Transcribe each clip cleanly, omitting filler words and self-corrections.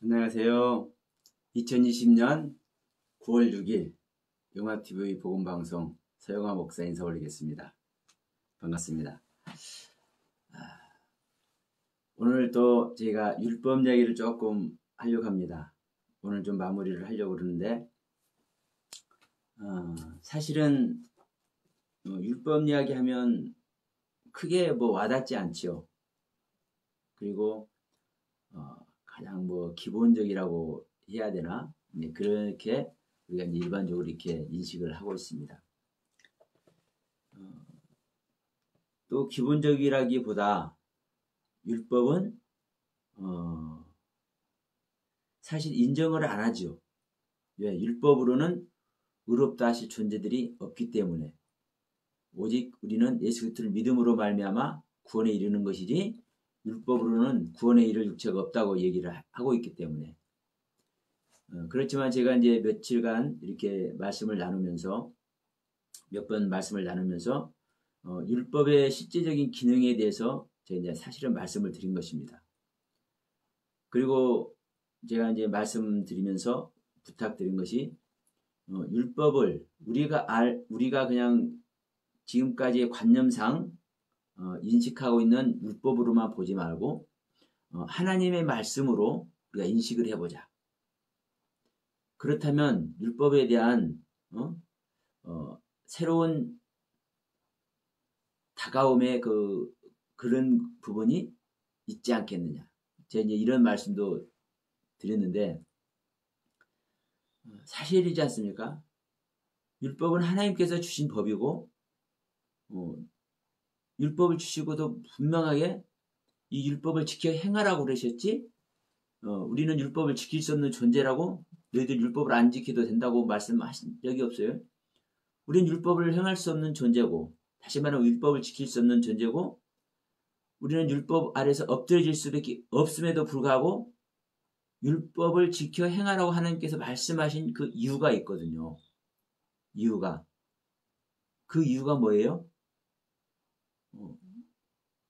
안녕하세요. 2020년 9월 6일 용화TV 복음방송 서영화 목사 인사 올리겠습니다. 반갑습니다. 오늘 또 제가 율법 이야기를 조금 하려고 합니다. 오늘 좀 마무리를 하려고 그러는데 사실은 율법 이야기 하면 크게 와닿지 않지요. 그리고 가장 기본적이라고 해야 되나? 네, 그렇게 우리가 이제 일반적으로 이렇게 인식을 하고 있습니다. 또 기본적이라기보다 율법은 사실 인정을 안 하죠. 왜? 율법으로는 의롭다 하실 존재들이 없기 때문에 오직 우리는 예수 그리스도를 믿음으로 말미암아 구원에 이르는 것이지 율법으로는 구원에 이를 육체가 없다고 얘기를 하고 있기 때문에 그렇지만 제가 이제 며칠간 이렇게 말씀을 나누면서 몇 번 말씀을 나누면서 율법의 실제적인 기능에 대해서 제가 이제 사실은 말씀을 드린 것입니다. 그리고 제가 이제 말씀드리면서 부탁드린 것이 율법을 우리가 그냥 지금까지의 관념상 인식하고 있는 율법으로만 보지 말고 하나님의 말씀으로 우리가 인식을 해보자. 그렇다면 율법에 대한 새로운 다가옴의 그런 부분이 있지 않겠느냐. 제가 이제 이런 말씀도 드렸는데 사실이지 않습니까? 율법은 하나님께서 주신 법이고 율법을 주시고도 분명하게 이 율법을 지켜 행하라고 그러셨지 우리는 율법을 지킬 수 없는 존재라고 너희들 율법을 안 지켜도 된다고 말씀하신 적이 없어요. 우리는 율법을 행할 수 없는 존재고 다시 말하면 율법을 지킬 수 없는 존재고 우리는 율법 아래서 엎드려질 수밖에 없음에도 불구하고 율법을 지켜 행하라고 하나님께서 말씀하신 그 이유가 있거든요. 그 이유가 뭐예요?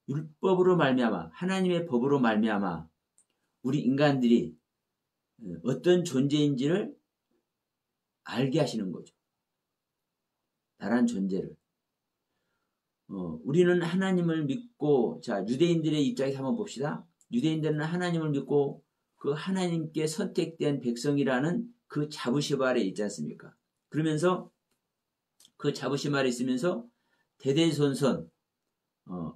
율법으로 말미암아 하나님의 법으로 말미암아 우리 인간들이 어떤 존재인지를 알게 하시는 거죠. 나란 존재를. 우리는 하나님을 믿고 자 유대인들의 입장에서 한번 봅시다. 유대인들은 하나님을 믿고 그 하나님께 선택된 백성이라는 그 자부심 아래 있지 않습니까? 그러면서 그 자부심 아래 있으면서 대대손손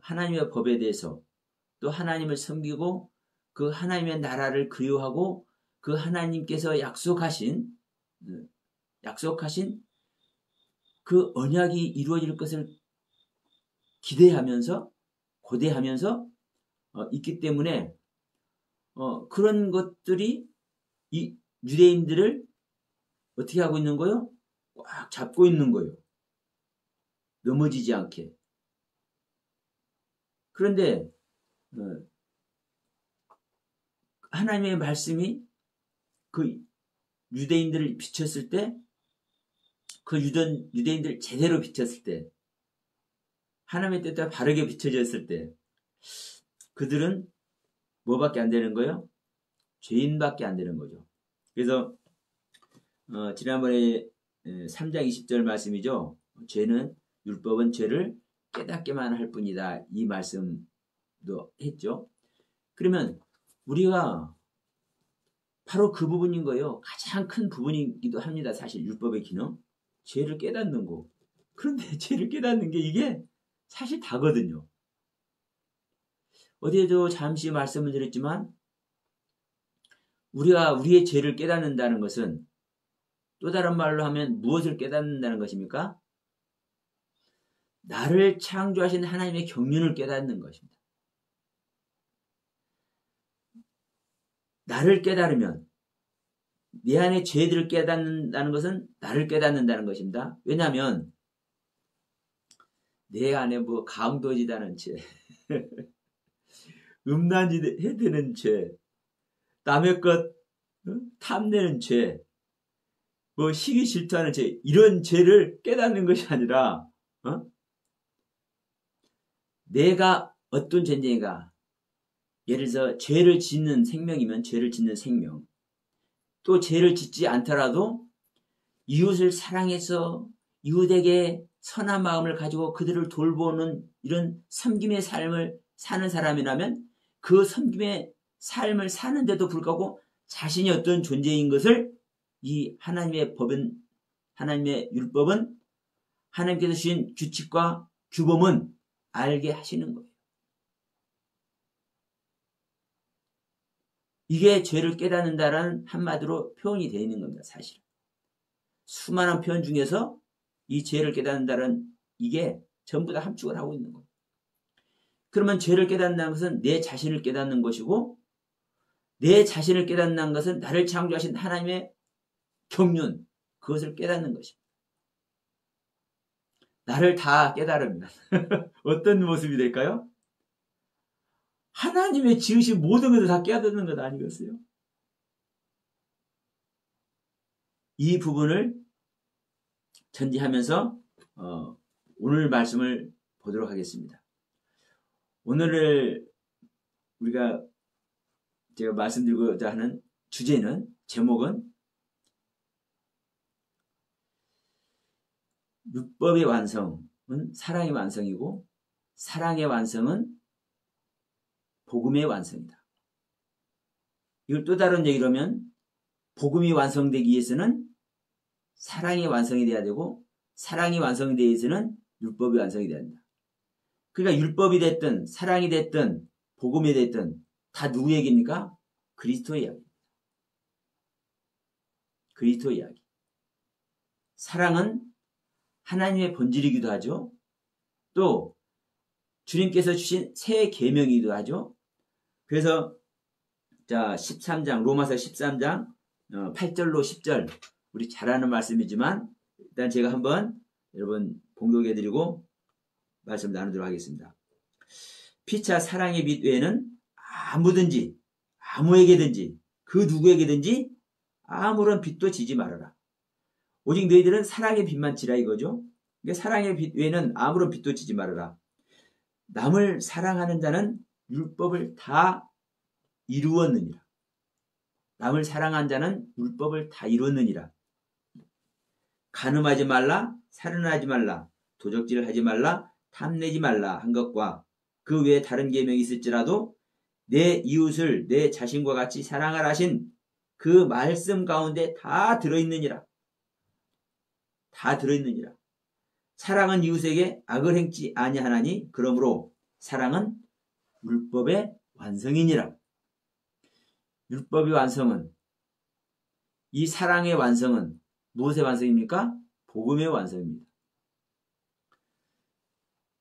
하나님의 법에 대해서 또 하나님을 섬기고 그 하나님의 나라를 그리워하고 그 하나님께서 약속하신 그 언약이 이루어질 것을 기대하면서 고대하면서 있기 때문에 그런 것들이 이 유대인들을 어떻게 하고 있는 거요? 꽉 잡고 있는 거요. 넘어지지 않게. 그런데 하나님의 말씀이 그 유대인들을 비쳤을 때 그 유대인들 제대로 비쳤을 때 하나님의 뜻대로 바르게 비춰졌을 때 그들은 뭐밖에 안 되는 거예요? 죄인밖에 안 되는 거죠. 그래서 지난번에 3장 20절 말씀이죠. 율법은 죄를 깨닫게만 할 뿐이다. 이 말씀도 했죠. 그러면 우리가 바로 그 부분인 거예요. 가장 큰 부분이기도 합니다. 사실 율법의 기능. 죄를 깨닫는 거. 그런데 죄를 깨닫는 게 이게 사실 다거든요. 어제도 잠시 말씀을 드렸지만 우리가 우리의 죄를 깨닫는다는 것은 또 다른 말로 하면 무엇을 깨닫는다는 것입니까? 나를 창조하신 하나님의 경륜을 깨닫는 것입니다. 나를 깨달으면 내 안에 죄들을 깨닫는다는 것은 나를 깨닫는다는 것입니다. 왜냐하면 내 안에 강도지다는 죄, 음란해되는 죄, 남의 것 탐내는 죄, 시기 질투하는 죄, 이런 죄를 깨닫는 것이 아니라 내가 어떤 존재인가, 예를 들어서 죄를 짓는 생명이면 죄를 짓는 생명, 또 죄를 짓지 않더라도 이웃을 사랑해서 이웃에게 선한 마음을 가지고 그들을 돌보는 이런 섬김의 삶을 사는 사람이라면 그 섬김의 삶을 사는데도 불구하고 자신이 어떤 존재인 것을 이 하나님의 법은, 하나님의 율법은, 하나님께서 주신 규칙과 규범은 알게 하시는 거예요. 이게 죄를 깨닫는다라는 한마디로 표현이 되어 있는 겁니다. 사실 수많은 표현 중에서 이 죄를 깨닫는다는 이게 전부 다 함축을 하고 있는 거예요. 그러면 죄를 깨닫는다는 것은 내 자신을 깨닫는 것이고, 내 자신을 깨닫는 것은 나를 창조하신 하나님의 경륜, 그것을 깨닫는 것입니다. 나를 다 깨달으면 어떤 모습이 될까요? 하나님의 지으신 모든 것을 다 깨닫는 것 아니겠어요? 이 부분을 전제하면서 오늘 말씀을 보도록 하겠습니다. 오늘을 제가 말씀드리고자 하는 주제는, 제목은 율법의 완성은 사랑의 완성이고 사랑의 완성은 복음의 완성이다. 이걸 또 다른 얘기로 하면 복음이 완성되기 위해서는 사랑이 완성이 돼야 되고 사랑이 완성되기 위해서는 율법이 완성이 돼야 된다. 그러니까 율법이 됐든 사랑이 됐든 복음이 됐든 다 누구 얘기입니까? 그리스도의 이야기입니다. 그리스도의 이야기. 사랑은 하나님의 본질이기도 하죠. 또 주님께서 주신 새 계명이기도 하죠. 그래서 13장, 로마서 13장 8절로 10절, 우리 잘 아는 말씀이지만 일단 제가 한번 여러분 봉독해드리고 말씀 나누도록 하겠습니다. 피차 사랑의 빛 외에는 아무든지 아무에게든지 그 누구에게든지 아무런 빛도 지지 말아라. 오직 너희들은 사랑의 빛만 지라 이거죠. 그러니까 사랑의 빛 외에는 아무런 빛도 지지 말아라. 남을 사랑하는 자는 율법을 다 이루었느니라. 남을 사랑한 자는 율법을 다 이루었느니라. 간음하지 말라, 살인하지 말라, 도적질을 하지 말라, 탐내지 말라 한 것과 그 외에 다른 계명이 있을지라도 내 이웃을 내 자신과 같이 사랑하라 하신 그 말씀 가운데 다 들어있느니라. 다 들어있느니라. 사랑은 이웃에게 악을 행치 아니하나니 그러므로 사랑은 율법의 완성이니라. 율법의 완성은, 이 사랑의 완성은 무엇의 완성입니까? 복음의 완성입니다.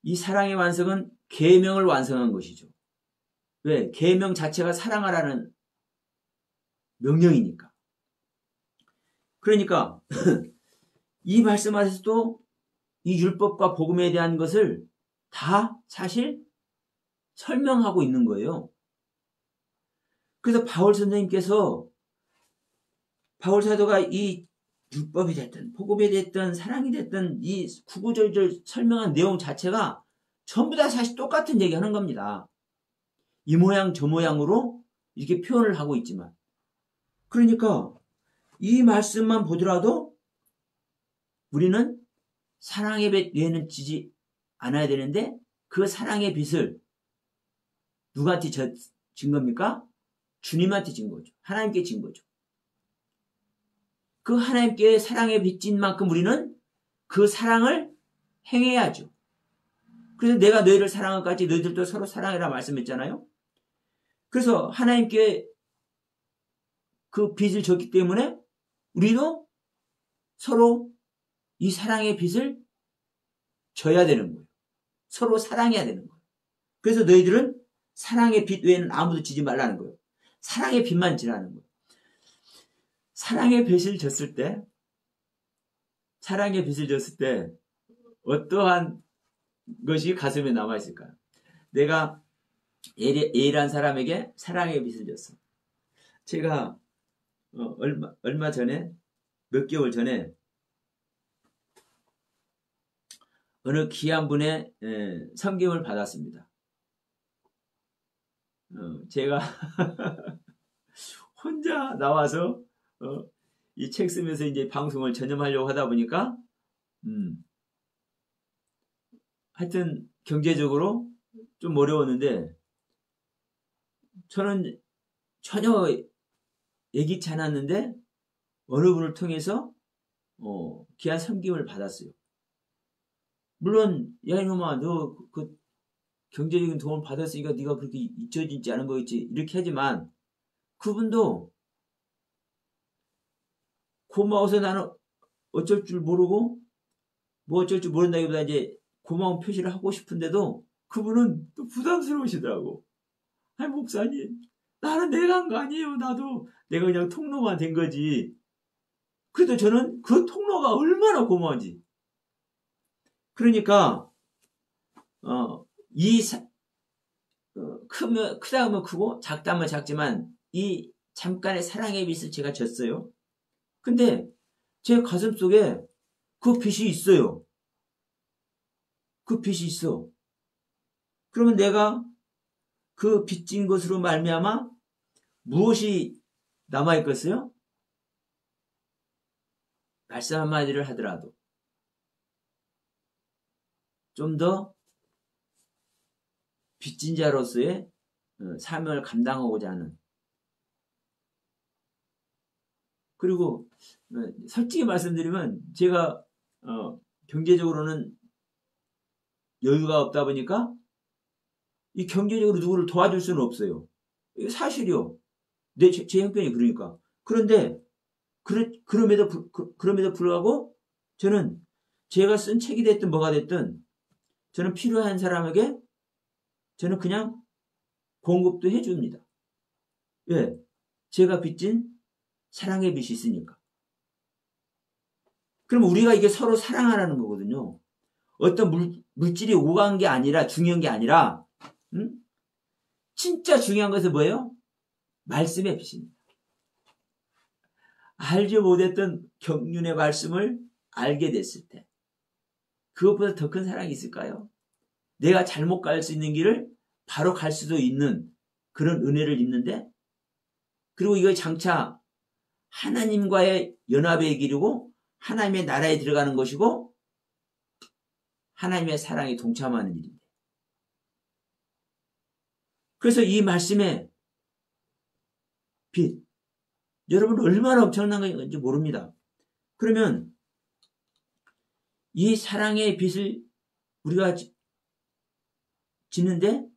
이 사랑의 완성은 계명을 완성한 것이죠. 왜? 계명 자체가 사랑하라는 명령이니까. 그러니까 이 말씀 안에서도 이 율법과 복음에 대한 것을 다 사실 설명하고 있는 거예요. 그래서 바울 선생님께서, 바울 사도가 이 율법이 됐든 복음이 됐든 사랑이 됐든 이 구구절절 설명한 내용 자체가 전부 다 사실 똑같은 얘기하는 겁니다. 이 모양 저 모양으로 이렇게 표현을 하고 있지만, 그러니까 이 말씀만 보더라도 우리는 사랑의 빛 외에는 지지 않아야 되는데, 그 사랑의 빛을 누구한테 진 겁니까? 주님한테 진 거죠. 하나님께 진 거죠. 그 하나님께 사랑의 빛인 만큼 우리는 그 사랑을 행해야죠. 그래서 내가 너희를 사랑한 것 같이 너희들도 서로 사랑해라 말씀했잖아요. 그래서 하나님께 그 빛을 줬기 때문에 우리도 서로 이 사랑의 빛을 줘야 되는 거예요. 서로 사랑해야 되는 거예요. 그래서 너희들은 사랑의 빛 외에는 아무도 지지 말라는 거예요. 사랑의 빛만 지라는 거예요. 사랑의 빛을 줬을 때, 사랑의 빛을 줬을 때 어떠한 것이 가슴에 남아있을까요? 내가 A라는 사람에게 사랑의 빛을 줬어. 제가 얼마 전에, 몇 개월 전에 어느 귀한 분의 성경을 받았습니다. 제가 혼자 나와서 이 책 쓰면서 이제 방송을 전념하려고 하다 보니까 하여튼 경제적으로 좀 어려웠는데 저는 전혀 예기치 않았는데 어느 분을 통해서 귀한 섬김을 받았어요. 물론 야 이놈아 너 그 경제적인 도움을 받았으니까 네가 그렇게 잊혀지지 않은 거겠지 이렇게 하지만 그분도 고마워서 나는 어쩔 줄 모르고 뭐 어쩔 줄 모른다기보다 이제 고마운 표시를 하고 싶은데도 그분은 또 부담스러우시더라고. 아니 목사님 나는 내가 한 거 아니에요. 나도 내가 그냥 통로만 된 거지. 그래도 저는 그 통로가 얼마나 고마운지. 그러니까 크다 하면 크고 작다 하면 작지만 이 잠깐의 사랑의 빛을 제가 졌어요. 근데 제 가슴 속에 그 빛이 있어요. 그 빛이 있어. 그러면 내가 그 빚진 것으로 말미암아 무엇이 남아있겠어요? 말씀 한마디를 하더라도 좀 더 빚진 자로서의 사명을 감당하고자 하는. 그리고 솔직히 말씀드리면 제가 경제적으로는 여유가 없다 보니까 이 경제적으로 누구를 도와줄 수는 없어요. 이게 사실이요. 제 형편이 그러니까. 그런데 그럼에도 불구하고 저는 제가 쓴 책이 됐든 뭐가 됐든 저는 필요한 사람에게 저는 그냥 공급도 해줍니다. 왜? 제가 빚진 사랑의 빚이 있으니까. 그럼 우리가 이게 서로 사랑하라는 거거든요. 어떤 물질이 오간 게 아니라 중요한 게 아니라 진짜 중요한 것은 뭐예요? 말씀의 빛입니다. 알지 못했던 경륜의 말씀을 알게 됐을 때 그것보다 더 큰 사랑이 있을까요? 내가 잘못 갈 수 있는 길을 바로 갈 수도 있는 그런 은혜를 입는데 그리고 이거 장차 하나님과의 연합의 길이고 하나님의 나라에 들어가는 것이고 하나님의 사랑에 동참하는 일입니다. 그래서 이 말씀의 빛 여러분 얼마나 엄청난 건지 모릅니다. 그러면 이 사랑의 빛을 우리가 짓는데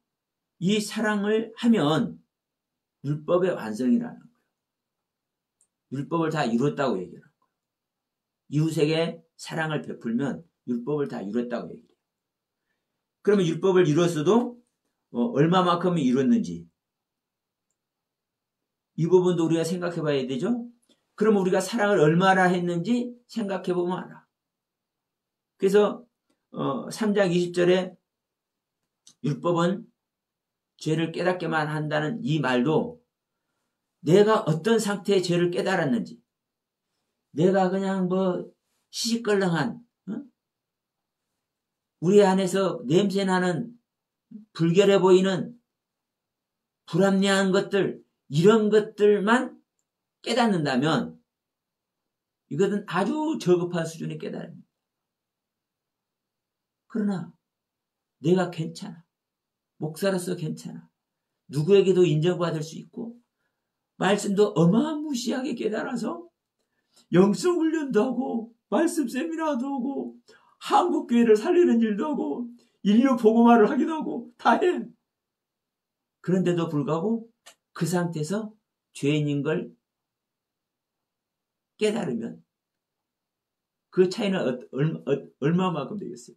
이 사랑을 하면 율법의 완성이라는 거예요. 율법을 다 이뤘다고 얘기해요. 이웃에게 사랑을 베풀면 율법을 다 이뤘다고 얘기해요. 그러면 율법을 이뤘어도 얼마만큼 이뤘는지 이 부분도 우리가 생각해 봐야 되죠. 그럼 우리가 사랑을 얼마나 했는지 생각해 보면 알아. 그래서 3장 20절에 율법은 죄를 깨닫게만 한다는 이 말도 내가 어떤 상태의 죄를 깨달았는지 내가 그냥 시시껄렁한 우리 안에서 냄새나는 불결해 보이는 불합리한 것들 이런 것들만 깨닫는다면 이것은 아주 저급한 수준의 깨달음입니다. 그러나 내가 괜찮아. 목사로서 괜찮아. 누구에게도 인정받을 수 있고 말씀도 어마무시하게 깨달아서 영성훈련도 하고 말씀 세미나도 하고 한국교회를 살리는 일도 하고 인류 복음화를 하기도 하고 다 해. 그런데도 불구하고 그 상태에서 죄인인 걸 깨달으면 그 차이는 얼마만큼 되겠어요?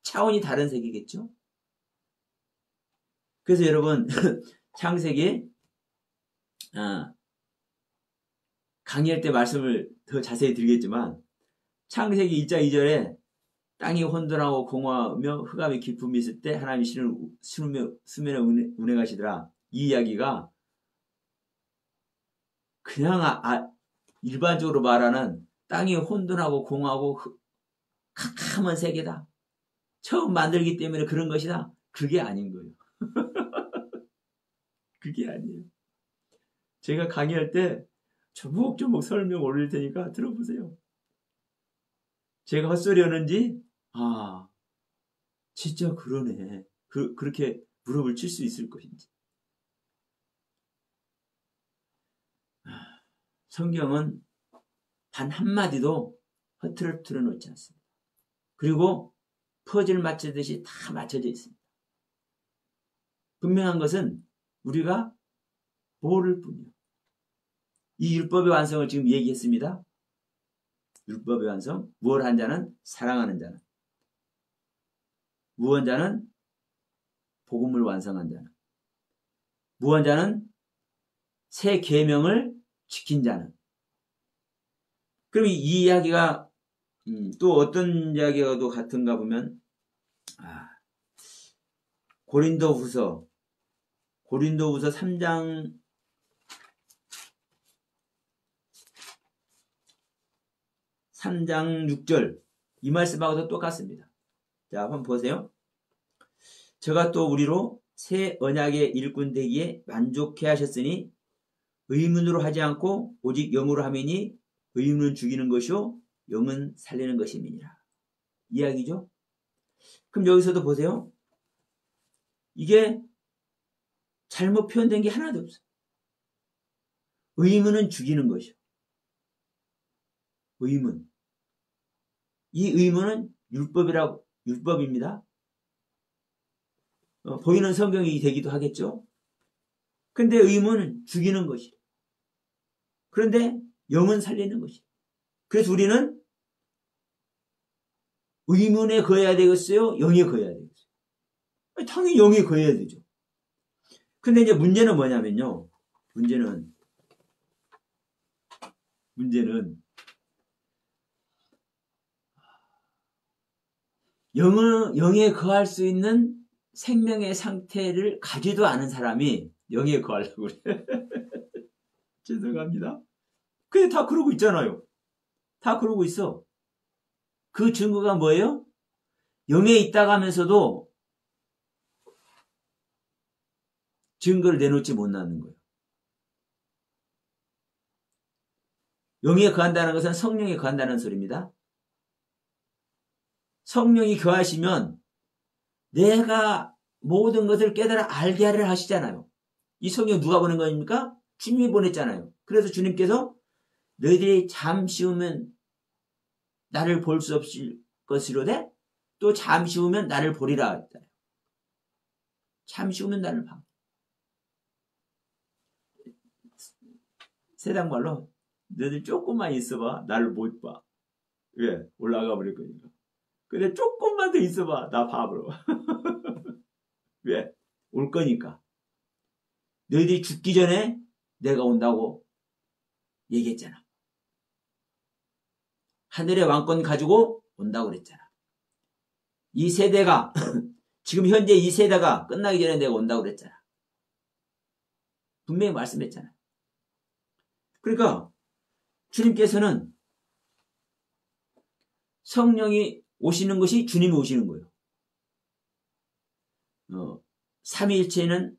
차원이 다른 세계겠죠? 그래서 여러분 창세기 강의할 때 말씀을 더 자세히 드리겠지만 창세기 1장 2절에 땅이 혼돈하고 공허하며 흑암의 깊음이 있을 때 하나님이 수면에 운행하시더라. 이 이야기가 그냥 일반적으로 말하는 땅이 혼돈하고 공허하고 캄캄한 세계다. 처음 만들기 때문에 그런 것이다. 그게 아닌 거예요. 그게 아니에요. 제가 강의할 때 조목조목 설명 올릴 테니까 들어보세요. 제가 헛소리 하는지, 아, 진짜 그러네. 그렇게 무릎을 칠 수 있을 것인지. 성경은 단 한마디도 흐트러뜨려 놓지 않습니다. 그리고 퍼즐 맞추듯이 다 맞춰져 있습니다. 분명한 것은 우리가 모를 뿐이요. 이 율법의 완성을 지금 얘기했습니다. 율법의 완성. 무엇한 자는 사랑하는 자는. 무한 자는 복음을 완성한 자는. 무한 자는 새 계명을 지킨 자는. 그럼 이 이야기가 또 어떤 이야기가 또 같은가 보면 고린도후서 3장 6절 이 말씀하고도 똑같습니다. 자, 한번 보세요. 저가 또 우리로 새 언약의 일꾼 되기에 만족해 하셨으니 의문으로 하지 않고 오직 영으로 하매니 의문은 죽이는 것이요 영은 살리는 것임이니라. 이야기죠. 그럼 여기서도 보세요. 이게 잘못 표현된 게 하나도 없어요. 의문은 죽이는 것이요. 의문. 이 의문은 율법입니다. 보이는 성경이 되기도 하겠죠. 근데 의문은 죽이는 것이요. 그런데 영은 살리는 것이요. 그래서 우리는 의문에 거해야 되겠어요? 영에 거해야 되겠어요? 당연히 영에 거해야 되죠. 근데 이제 문제는 뭐냐면요. 문제는 영에 거할 수 있는 생명의 상태를 가지도 않은 사람이 영에 거하려고 그래. 죄송합니다. 근데 다 그러고 있잖아요. 다 그러고 있어. 그 증거가 뭐예요? 영에 있다가 하면서도 증거를 내놓지 못하는 거예요. 영에 거한다는 것은 성령에 거한다는 소리입니다. 성령이 거하시면 내가 모든 것을 깨달아 알게 하려 하시잖아요. 이 성령 누가 보낸 겁니까? 주님이 보냈잖아요. 그래서 주님께서 너희들이 잠시 후면 나를 볼 수 없을 것이로되 또 잠시 후면 나를 보리라 했잖아요. 잠시 후면 나를 봐. 세상말로 너희들 조금만 있어봐. 나를 못 봐. 왜? 올라가 버릴 거니까. 근데 조금만 더 있어봐. 나 봐버려. 왜? 올 거니까. 너희들이 죽기 전에 내가 온다고 얘기했잖아. 하늘의 왕권 가지고 온다고 그랬잖아. 이 세대가 지금 현재 이 세대가 끝나기 전에 내가 온다고 그랬잖아. 분명히 말씀했잖아. 그러니까 주님께서는 성령이 오시는 것이 주님이 오시는 거예요. 삼위일체는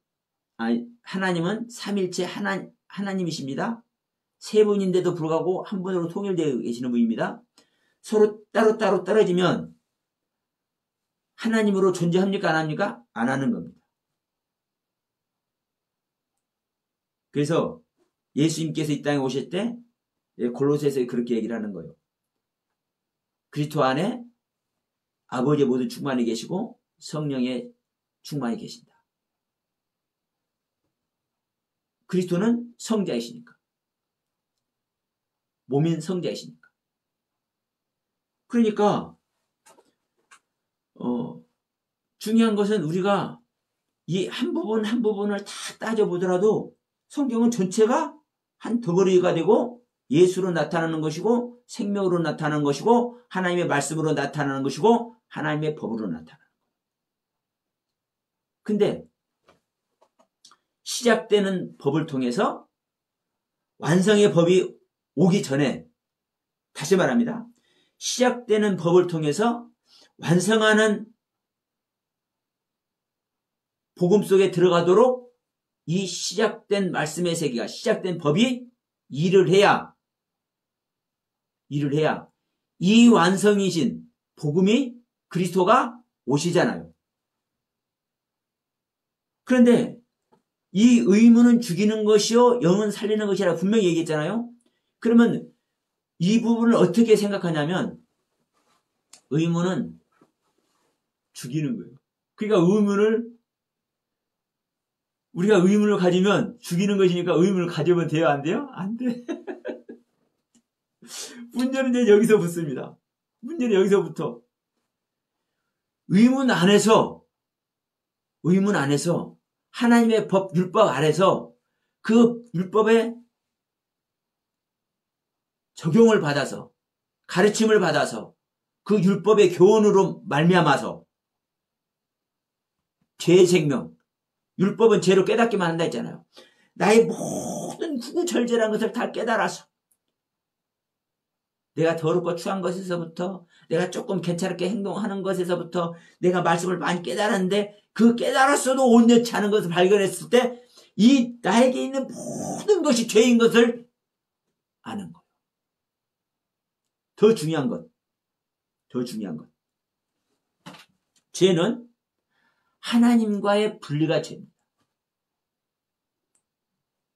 하나님은 삼위일체 하나님이십니다. 세 분인데도 불구하고 한 분으로 통일되어 계시는 분입니다. 서로 따로따로 떨어지면 하나님으로 존재합니까? 안 합니까? 안 하는 겁니다. 그래서 예수님께서 이 땅에 오실 때 골로새서에 그렇게 얘기를 하는 거예요. 그리스도 안에 아버지의 모든 충만히 계시고 성령의 충만히 계신다. 그리스도는 성자이시니까. 몸인 성자이시니까. 그러니까 중요한 것은 우리가 이 한 부분 한 부분을 다 따져보더라도 성경은 전체가 한 덩어리가 되고 예수로 나타나는 것이고 생명으로 나타나는 것이고 하나님의 말씀으로 나타나는 것이고 하나님의 법으로 나타나는 거예요. 근데 시작되는 법을 통해서 완성의 법이 오기 전에 다시 말합니다. 시작되는 법을 통해서 완성하는 복음 속에 들어가도록 이 시작된 말씀의 세계가, 시작된 법이 일을 해야 이 완성이신 복음이, 그리스도가 오시잖아요. 그런데 이 의무는 죽이는 것이요 영은 살리는 것이라 분명히 얘기했잖아요. 그러면 이 부분을 어떻게 생각하냐면 의무는 죽이는 거예요. 그러니까 우리가 의문을 가지면 죽이는 것이니까 의문을 가지면 돼요? 안 돼요? 안 돼. 문제는 이제 여기서 붙습니다. 문제는 여기서부터. 의문 안에서 하나님의 법, 율법 아래서 그 율법의 적용을 받아서, 가르침을 받아서, 그 율법의 교훈으로 말미암아서 죄의 생명, 율법은 죄로 깨닫기만 한다 했잖아요. 나의 모든 구구절절한 것을 다 깨달아서 내가 더럽고 추한 것에서부터, 내가 조금 괜찮게 행동하는 것에서부터 내가 말씀을 많이 깨달았는데 그 깨달았어도 온전치 않은 것을 발견했을 때 이 나에게 있는 모든 것이 죄인 것을 아는 거예요. 더 중요한 것. 죄는 하나님과의 분리가 죄입니다.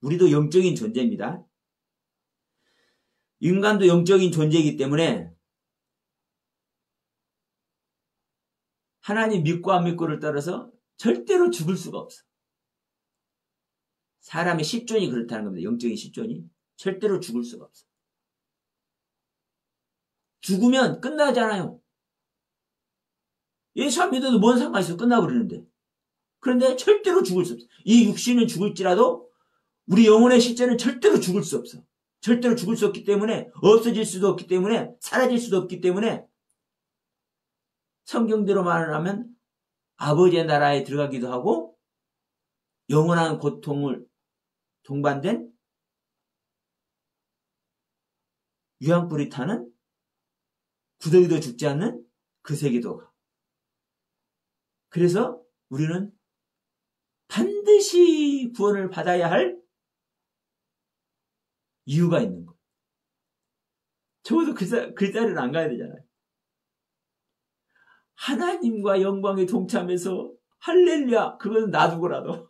우리도 영적인 존재입니다. 인간도 영적인 존재이기 때문에 하나님 믿고 안 믿고를 따라서 절대로 죽을 수가 없어. 사람의 십존이 그렇다는 겁니다. 영적인 십존이. 절대로 죽을 수가 없어. 죽으면 끝나잖아요. 예수 안 믿어도 뭔 상관이 있어. 끝나버리는데. 그런데 절대로 죽을 수 없어. 이 육신은 죽을지라도 우리 영혼의 실제는 절대로 죽을 수 없어. 절대로 죽을 수 없기 때문에, 없어질 수도 없기 때문에, 사라질 수도 없기 때문에 성경대로 말하면 아버지의 나라에 들어가기도 하고 영원한 고통을 동반된 유황불이 타는 구더기도 죽지 않는 그 세계도 가. 그래서 우리는 반드시 구원을 받아야 할 이유가 있는 거예요. 적어도 그 자리는 안 가야 되잖아요. 하나님과 영광에 동참해서 할렐루야, 그건 놔두고라도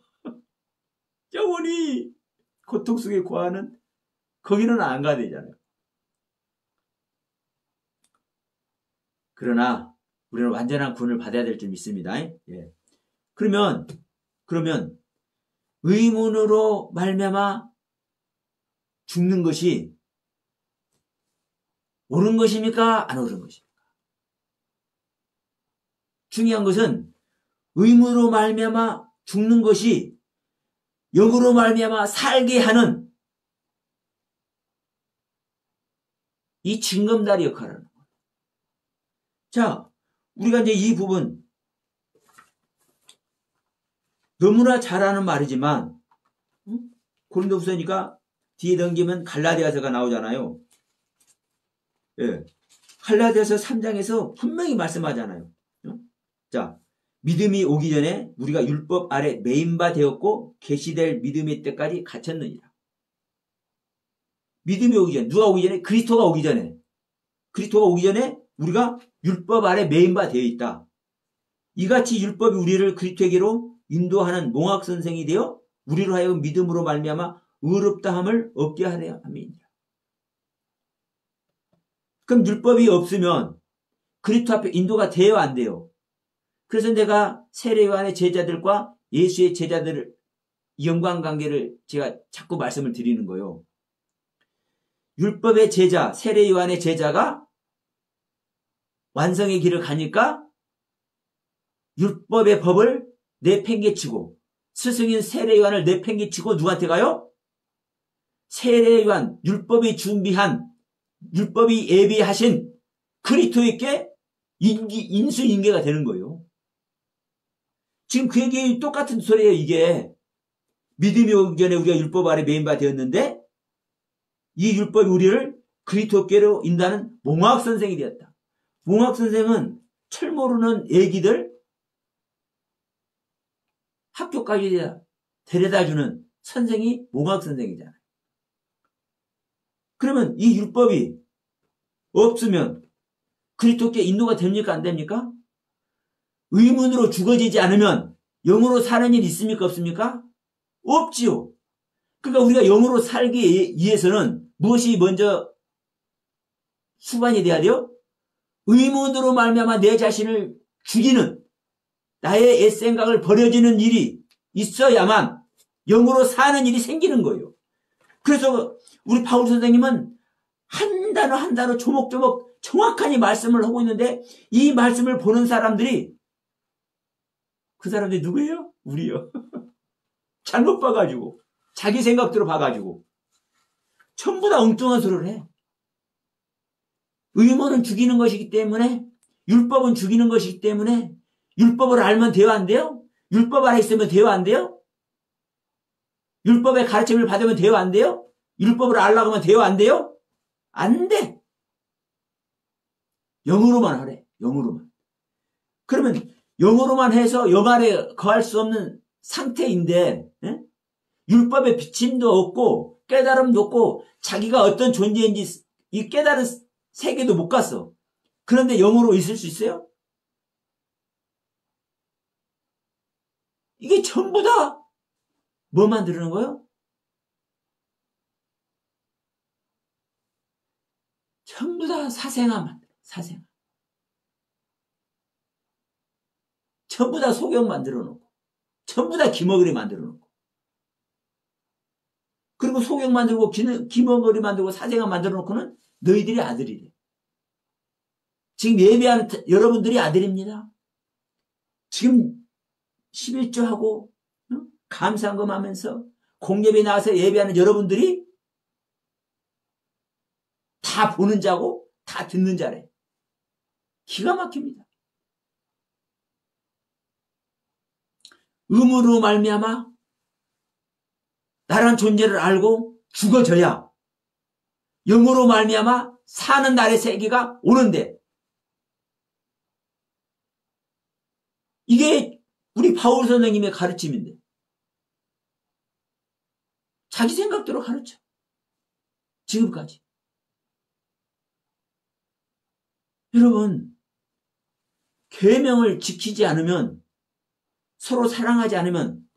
영원히 고통 속에 고하는 거기는 안 가야 되잖아요. 그러나 우리는 완전한 구원을 받아야 될 줄 믿습니다. 예. 그러면 의문으로 말미암아 죽는 것이 옳은 것입니까? 안 옳은 것입니까? 중요한 것은 의문으로 말미암아 죽는 것이 영으로 말미암아 살게 하는 이 징검다리 역할을 하는 거예요. 자, 우리가 이제 이 부분 너무나 잘 아는 말이지만 고린도후서니까 뒤에 넘기면 갈라디아서가 나오잖아요. 예, 갈라디아서 3장에서 분명히 말씀하잖아요. 자, 믿음이 오기 전에 우리가 율법 아래 매인 바 되었고 계시될 믿음의 때까지 갇혔느니라. 믿음이 오기 전에, 누가 오기 전에? 그리스도가 오기 전에 우리가 율법 아래 매인 바 되어 있다. 이같이 율법이 우리를 그리스도에게로 인도하는 몽학 선생이 되어 우리로 하여금 믿음으로 말미암아 의롭다함을 얻게 하려 함이니라. 그럼 율법이 없으면 그리스도 앞에 인도가 돼요, 안 돼요? 그래서 내가 세례 요한의 제자들과 예수의 제자들을 영광관계를 제가 자꾸 말씀을 드리는 거예요. 율법의 제자, 세례 요한의 제자가 완성의 길을 가니까 율법의 법을 내팽개치고 스승인 세례 요한을 내팽개치고 누구한테 가요? 세례 요한, 율법이 준비한, 율법이 예비하신 그리스도에게 인수인계가 되는 거예요. 지금 그 얘기 똑같은 소리예요. 이게 믿음이 오기 전에 우리가 율법 아래 매인 바 되었는데 이 율법이 우리를 그리스도께로 인도하는 몽학 선생이 되었다. 몽학 선생은 철 모르는 애기들 학교까지 데려다주는 선생이 몽학 선생이잖아요. 그러면 이 율법이 없으면 그리스도께 인도가 됩니까? 안 됩니까? 의문으로 죽어지지 않으면 영으로 사는 일 있습니까? 없습니까? 없지요. 그러니까 우리가 영으로 살기 위해서는 무엇이 먼저 수반이 돼야 돼요? 의문으로 말미암아 내 자신을 죽이는 나의 옛생각을 버려지는 일이 있어야만 영으로 사는 일이 생기는 거예요. 그래서 우리 바울 선생님은 한 단어 한 단어 조목조목 정확하게 말씀을 하고 있는데 이 말씀을 보는 사람들이 그 사람들이 누구예요? 우리요. 잘못 봐가지고 자기 생각대로 봐가지고 전부 다 엉뚱한 소리를 해. 의문은 죽이는 것이기 때문에 율법은 죽이는 것이기 때문에 율법을 알면 돼요? 안 돼요? 율법 안에 있으면 돼요? 안 돼요? 율법의 가르침을 받으면 돼요? 안 돼요? 율법을 알려고 하면 돼요? 안 돼요? 안 돼. 영으로만 하래. 영으로만. 그러면 영으로만 해서 영 안에 거할 수 없는 상태인데 율법의 비침도 없고 깨달음도 없고 자기가 어떤 존재인지 이 깨달은 세계도 못 갔어. 그런데 영으로 있을 수 있어요? 이게 전부 다 뭐 만드는 거예요? 전부 다 사생아 만들어. 사생아. 전부 다 소경 만들어 놓고 전부 다 기머거리 만들어 놓고 그리고 소경 만들고 기머거리 만들고 사생아 만들어 놓고는 너희들이 아들이래. 지금 예배하는 여러분들이 아들입니다. 지금 11조하고 감사한금 하면서 공예배 나와서 예배하는 여러분들이 다 보는 자고 다 듣는 자래. 기가 막힙니다. 의무로 말미암아 나란 존재를 알고 죽어져야 영으로 말미암아 사는 날의 세계가 오는데 이게 우리 바울 선생님의 가르침인데 자기 생각대로 가르쳐. 지금까지. 여러분 계명을 지키지 않으면 서로 사랑하지 않으면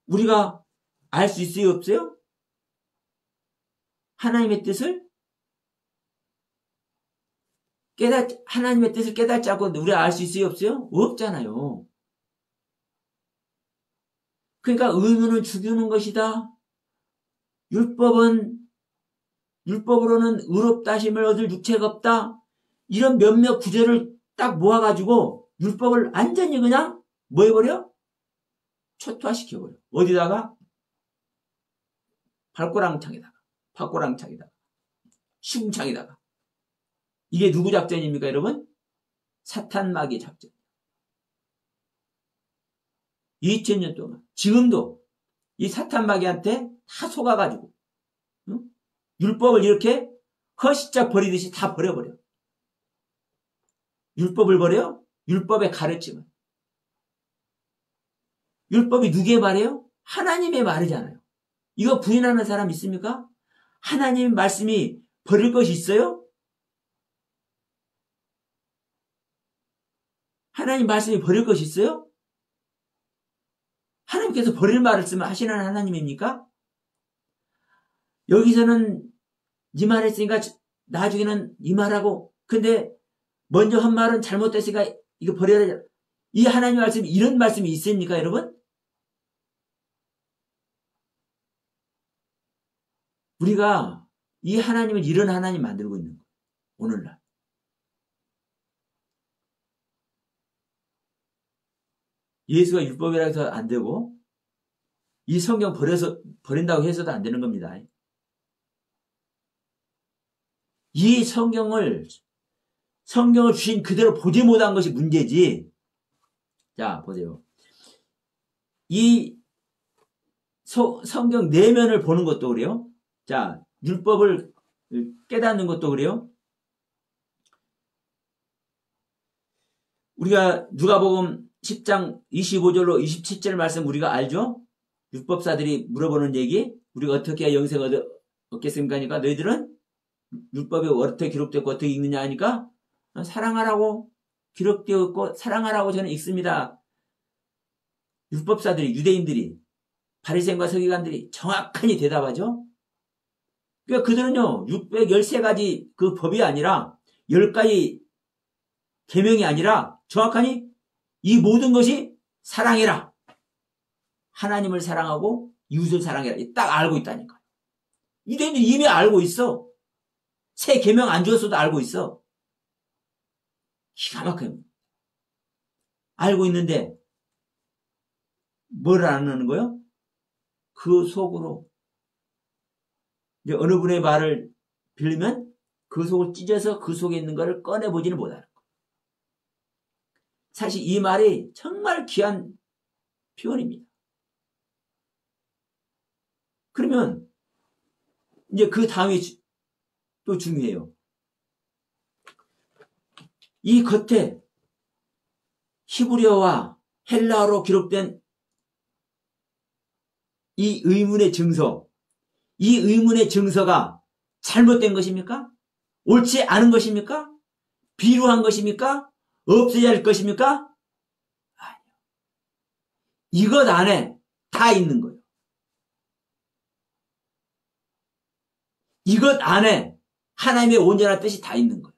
우리가 알 수 있어요? 없어요? 하나님의 뜻을 하나님의 뜻을 깨닫지 않고 우리가 알 수 있어요? 없어요? 없잖아요. 그러니까 의무는 죽이는 것이다. 율법으로는 의롭다 하심을 얻을 육체가 없다. 이런 몇몇 구절을 딱 모아가지고 율법을 완전히 그냥 뭐 해버려? 초토화시켜버려. 어디다가? 발꼬랑창에다가 시궁창에다가. 이게 누구 작전입니까 여러분? 사탄 마귀의 작전. 2000년 동안 지금도 이 사탄 마귀한테 다 속아가지고 율법을 이렇게 허시짝 버리듯이 다 버려버려. 율법을 버려? 율법의 가르침을. 율법이 누구의 말이에요? 하나님의 말이잖아요. 이거 부인하는 사람 있습니까? 하나님 말씀이 버릴 것이 있어요? 하나님 말씀이 버릴 것이 있어요? 하나님께서 버릴 말씀을 하시는 하나님입니까? 여기서는 이 말 했으니까 나중에는 이 말하고 근데 먼저 한 말은 잘못됐으니까 이거 버려야 이 하나님 말씀이 이런 말씀이 있습니까 여러분? 우리가 이 하나님을 이런 하나님 만들고 있는 거예요. 오늘날. 예수가 율법이라 해서 안 되고 이 성경 버린다고 해서도 안 되는 겁니다. 이 성경을 주신 그대로 보지 못한 것이 문제지. 자, 보세요. 이 성경 내면을 보는 것도 그래요. 자, 율법을 깨닫는 것도 그래요. 우리가 누가복음 10장 25절로 27절 말씀 우리가 알죠? 율법사들이 물어보는 얘기, 우리가 어떻게 해야 영생을 얻겠습니까? 하니까 너희들은 율법에 어떻게 기록되고 어떻게 읽느냐 하니까 사랑하라고 기록되어 있고 사랑하라고 저는 읽습니다. 율법사들이, 유대인들이, 바리새인과 서기관들이 정확하게 대답하죠. 그러니까 그들은요 613가지 그 법이 아니라 10가지 계명이 아니라 정확하니 이 모든 것이 사랑해라, 하나님을 사랑하고 이웃을 사랑해라, 딱 알고 있다니까. 유대인들이 이미 알고 있어. 새 계명 안 주었어도 알고 있어. 기가 막혀요. 알고 있는데 뭘 안 하는 거예요? 그 속으로 이제 어느 분의 말을 빌리면 그 속을 찢어서 그 속에 있는 것을 꺼내보지는 못하는 거예요. 사실 이 말이 정말 귀한 표현입니다. 그러면 이제 그 다음이 또 중요해요. 이 겉에 히브리어와 헬라어로 기록된 이 의문의 증서, 이 의문의 증서가 잘못된 것입니까? 옳지 않은 것입니까? 비루한 것입니까? 없어야 할 것입니까? 아니요. 이것 안에 다 있는 거예요. 이것 안에 하나님의 온전한 뜻이 다 있는 거예요.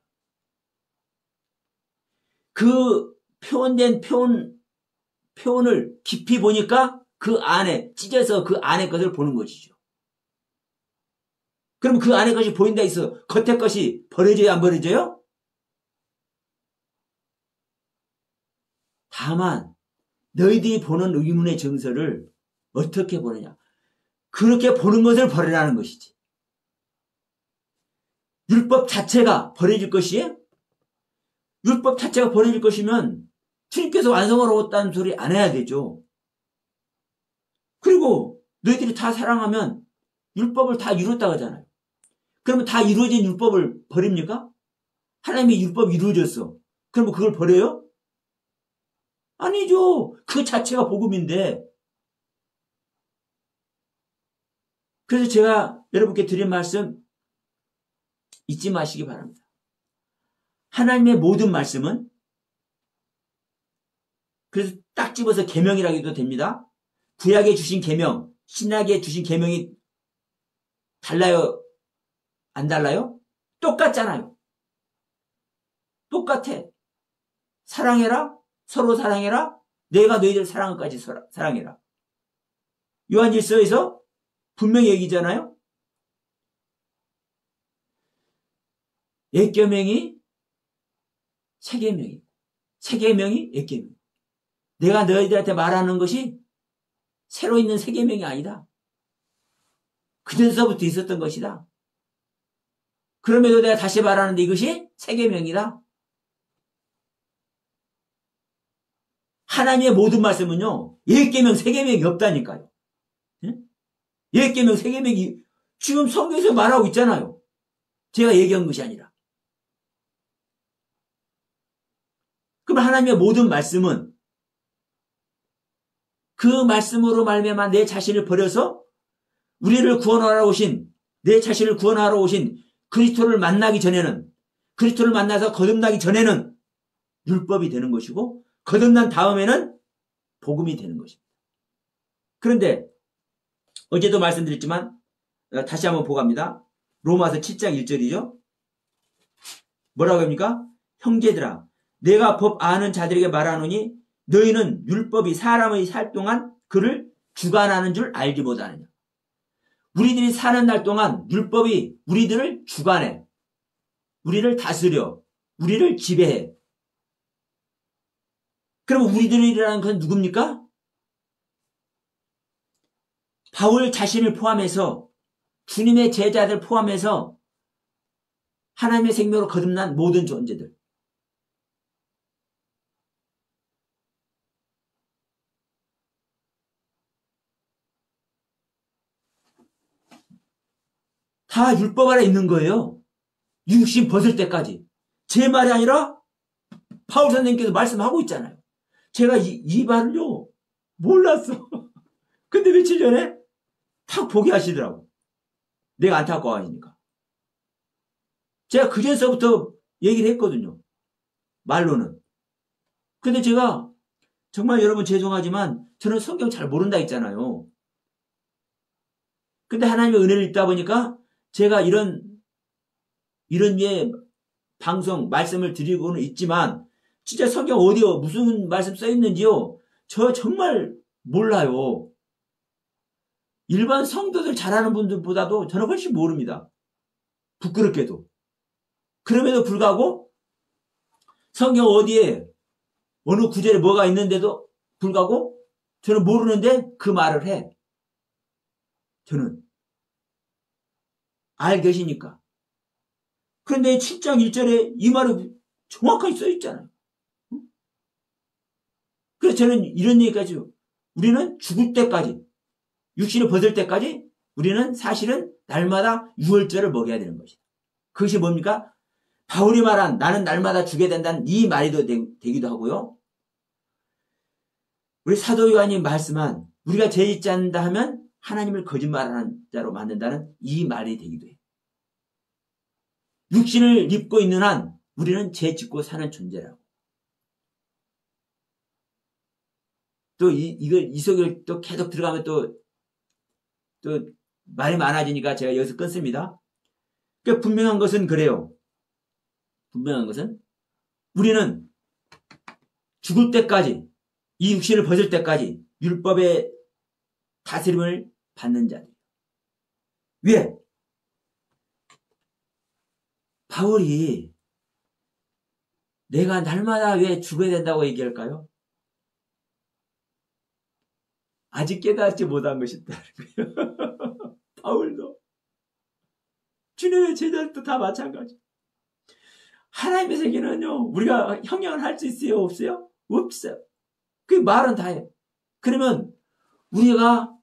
그 표현된 표현을 깊이 보니까 그 안에 찢어서 그 안에 것을 보는 것이죠. 그럼 그 안에 것이 보인다 해서 겉에 것이 버려져야 안 버려져요? 다만 너희들이 보는 의문의 정서를 어떻게 보느냐, 그렇게 보는 것을 버리라는 것이지. 율법 자체가 버려질 것이에요? 율법 자체가 버려질 것이면 주님께서 완성을 얻었다는 소리 안 해야 되죠. 그리고 너희들이 다 사랑하면 율법을 다 이뤘다고 하잖아요. 그러면 다 이루어진 율법을 버립니까? 하나님의 율법이 이루어졌어. 그러면 그걸 버려요? 아니죠. 그 자체가 복음인데. 그래서 제가 여러분께 드린 말씀 잊지 마시기 바랍니다. 하나님의 모든 말씀은, 그래서 딱 집어서 계명이라고 해도 됩니다. 구약에 주신 계명, 신약에 주신 계명이 달라요? 안 달라요? 똑같잖아요. 똑같아. 사랑해라, 서로 사랑해라, 내가 너희들 사랑한 것까지 사랑해라. 요한일서에서 분명히 얘기잖아요. 옛 계명이 새 계명이고 새 계명이 옛 계명. 내가 너희들한테 말하는 것이 새로 있는 새 계명이 아니다. 그전서부터 있었던 것이다. 그럼에도 내가 다시 말하는데 이것이 새 계명이다. 하나님의 모든 말씀은요, 옛 계명, 새 계명이 없다니까요. 옛 계명, 새 계명이 지금 성경에서 말하고 있잖아요. 제가 얘기한 것이 아니라. 그럼 하나님의 모든 말씀은 그 말씀으로 말미암아 내 자신을 버려서 우리를 구원하러 오신, 내 자신을 구원하러 오신 그리스도를 만나기 전에는, 그리스도를 만나서 거듭나기 전에는 율법이 되는 것이고, 거듭난 다음에는 복음이 되는 것입니다. 그런데 어제도 말씀드렸지만 다시 한번 보갑니다. 로마서 7장 1절이죠. 뭐라고 합니까? 형제들아, 내가 법 아는 자들에게 말하노니 너희는 율법이 사람의 살 동안 그를 주관하는 줄 알지 못하느냐. 우리들이 사는 날 동안 율법이 우리들을 주관해, 우리를 다스려, 우리를 지배해. 그럼 우리들이라는 건 누굽니까? 바울 자신을 포함해서, 주님의 제자들 포함해서 하나님의 생명으로 거듭난 모든 존재들. 다 율법 아래 있는 거예요. 육신 벗을 때까지. 제 말이 아니라 바울 선생님께서 말씀하고 있잖아요. 제가 이 말을요 몰랐어. 근데 며칠 전에 탁 포기하시더라고. 내가 안타까워하니까. 제가 그전서부터 얘기를 했거든요. 말로는. 근데 제가 정말 여러분 죄송하지만 저는 성경 잘 모른다 했잖아요. 근데 하나님의 은혜를 읽다 보니까 제가 이런 방송 말씀을 드리고는 있지만 진짜 성경 어디요 무슨 말씀 써 있는지요 저 정말 몰라요. 일반 성도들 잘하는 분들보다도 저는 훨씬 모릅니다. 부끄럽게도. 그럼에도 불구하고 성경 어디에 어느 구절에 뭐가 있는데도 불구하고 저는 모르는데 그 말을 해. 저는 알 계시니까. 그런데 7장 1절에 이 말이 정확하게 써 있잖아요. 그래서 저는 이런 얘기까지 우리는 죽을 때까지 육신을 벗을 때까지 우리는 사실은 날마다 유월절을 먹여야 되는 것이다. 그것이 뭡니까? 바울이 말한 나는 날마다 죽게 된다는 이 말이 되기도 하고요. 우리 사도 요한이 말씀한 우리가 죄 짓지 않는다 하면 하나님을 거짓말하는 자로 만든다는 이 말이 되기도 해요. 육신을 입고 있는 한 우리는 죄 짓고 사는 존재라고. 또 이 속에 또 계속 들어가면 또 말이 많아지니까 제가 여기서 끊습니다. 그러니까 분명한 것은 그래요. 분명한 것은 우리는 죽을 때까지 이 육신을 벗을 때까지 율법의 다스림을 받는 자들. 왜? 바울이 내가 날마다 왜 죽어야 된다고 얘기할까요? 아직 깨닫지 못한 것이다. 바울도 주님의 제자들도 다 마찬가지. 하나님의 세계는요 우리가 형용을 할 수 있어요 없어요? 없어요. 그 말은 다 해요. 그러면 우리가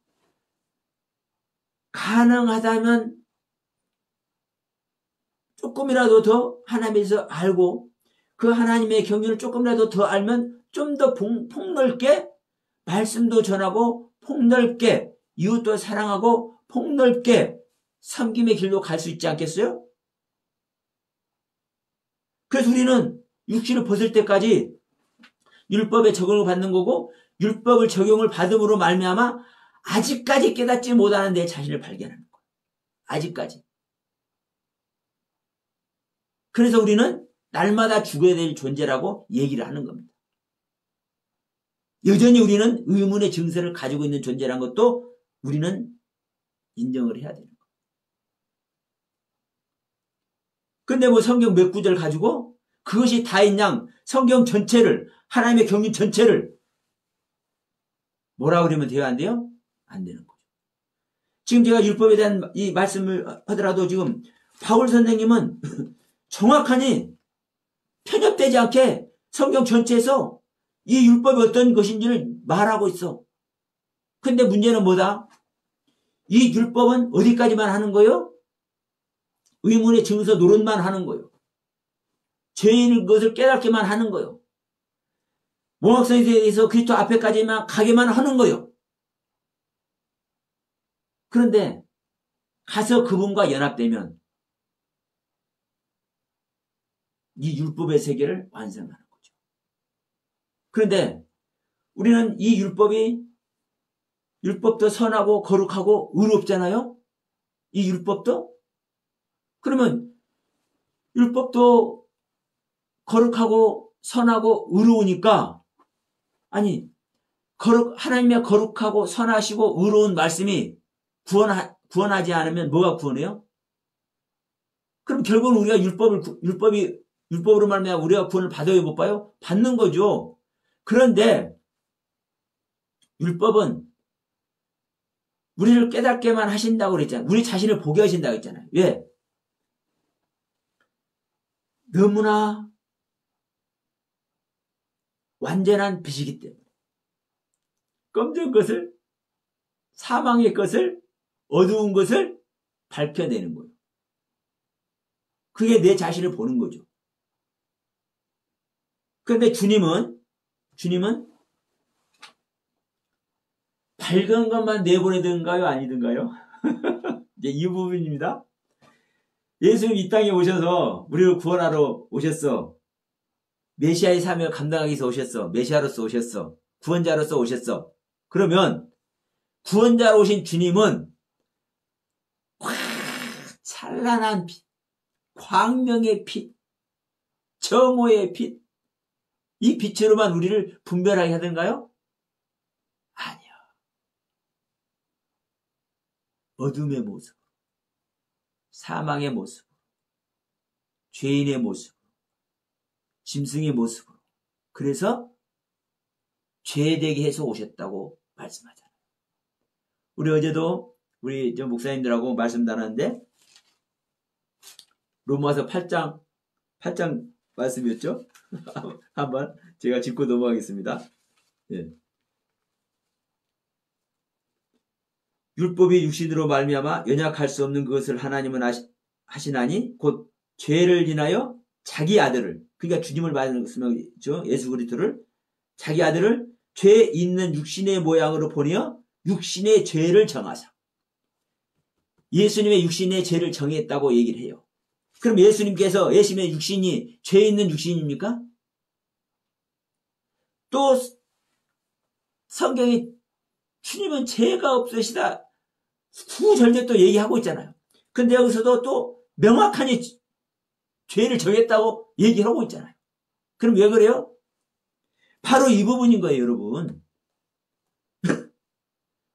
가능하다면 조금이라도 더 하나님에서 알고 그 하나님의 경륜을 조금이라도 더 알면 좀 더 폭넓게 말씀도 전하고 폭넓게 이웃도 사랑하고 폭넓게 섬김의 길로 갈 수 있지 않겠어요? 그래서 우리는 육신을 벗을 때까지 율법에 적용을 받는 거고 율법을 적용을 받음으로 말미암아 아직까지 깨닫지 못하는 내 자신을 발견하는 거예요. 아직까지. 그래서 우리는 날마다 죽어야 될 존재라고 얘기를 하는 겁니다. 여전히 우리는 의문의 증세를 가지고 있는 존재라는 것도 우리는 인정을 해야 되는 거예요. 근데 뭐 성경 몇 구절 가지고 그것이 다인 양 성경 전체를 하나님의 경륜 전체를 뭐라 그러면 돼요? 안 돼요? 안 되는 거죠. 지금 제가 율법에 대한 이 말씀을 하더라도 지금 바울 선생님은 정확하니 편협되지 않게 성경 전체에서 이 율법이 어떤 것인지를 말하고 있어. 근데 문제는 뭐다? 이 율법은 어디까지만 하는 거예요? 의문의 증서 노릇만 하는 거예요. 죄인의 것을 깨닫게만 하는 거예요. 모학성에 대해서 그리스도 앞에까지만 가게만 하는 거예요. 그런데 가서 그분과 연합되면 이 율법의 세계를 완성하는 거죠. 그런데 우리는 이 율법도 선하고 거룩하고 의롭잖아요. 이 율법도? 그러면 율법도 거룩하고 선하고 의로우니까 아니 하나님의 거룩하고 선하시고 의로운 말씀이 구원하지 않으면 뭐가 구원해요? 그럼 결국은 우리가 율법으로 말미암아 우리가 구원을 받아요 못 봐요? 받는 거죠. 그런데 율법은 우리를 깨닫게만 하신다고 그랬잖아요. 우리 자신을 보게 하신다고 했잖아요. 왜? 너무나 완전한 빛이기 때문에 검정 것을 사망의 것을 어두운 것을 밝혀내는 거예요. 그게 내 자신을 보는 거죠. 그런데 주님은 밝은 것만 내보내든가요? 아니든가요? 이제 이 부분입니다. 예수님 이 땅에 오셔서 우리를 구원하러 오셨어. 메시아의 사명을 감당하기 위해서 오셨어. 메시아로서 오셨어. 구원자로서 오셨어. 그러면 구원자로 오신 주님은 꽉 찬란한 빛, 광명의 빛, 정오의 빛, 이 빛으로만 우리를 분별하게 하던가요? 아니요. 어둠의 모습, 사망의 모습, 죄인의 모습, 짐승의 모습으로. 그래서 죄되게 해서 오셨다고 말씀하잖아요. 우리 어제도 우리 목사님들하고 말씀 나눴는데 로마서 8장 말씀이었죠? 한번 제가 짚고 넘어가겠습니다. 예. 율법이 육신으로 말미암아 연약할 수 없는 그것을 하나님은 하시나니 곧 죄를 인하여 자기 아들을, 그러니까 주님을 말씀하죠. 예수 그리스도를, 자기 아들을 죄 있는 육신의 모양으로 보내어 육신의 죄를 정하사. 예수님의 육신의 죄를 정했다고 얘기를 해요. 그럼 예수님의 육신이 죄 있는 육신입니까? 또 성경에 주님은 죄가 없으시다 구절대 또 얘기하고 있잖아요. 근데 여기서도 또 명확하니 죄를 정했다고 얘기하고 있잖아요. 그럼 왜 그래요? 바로 이 부분인 거예요, 여러분.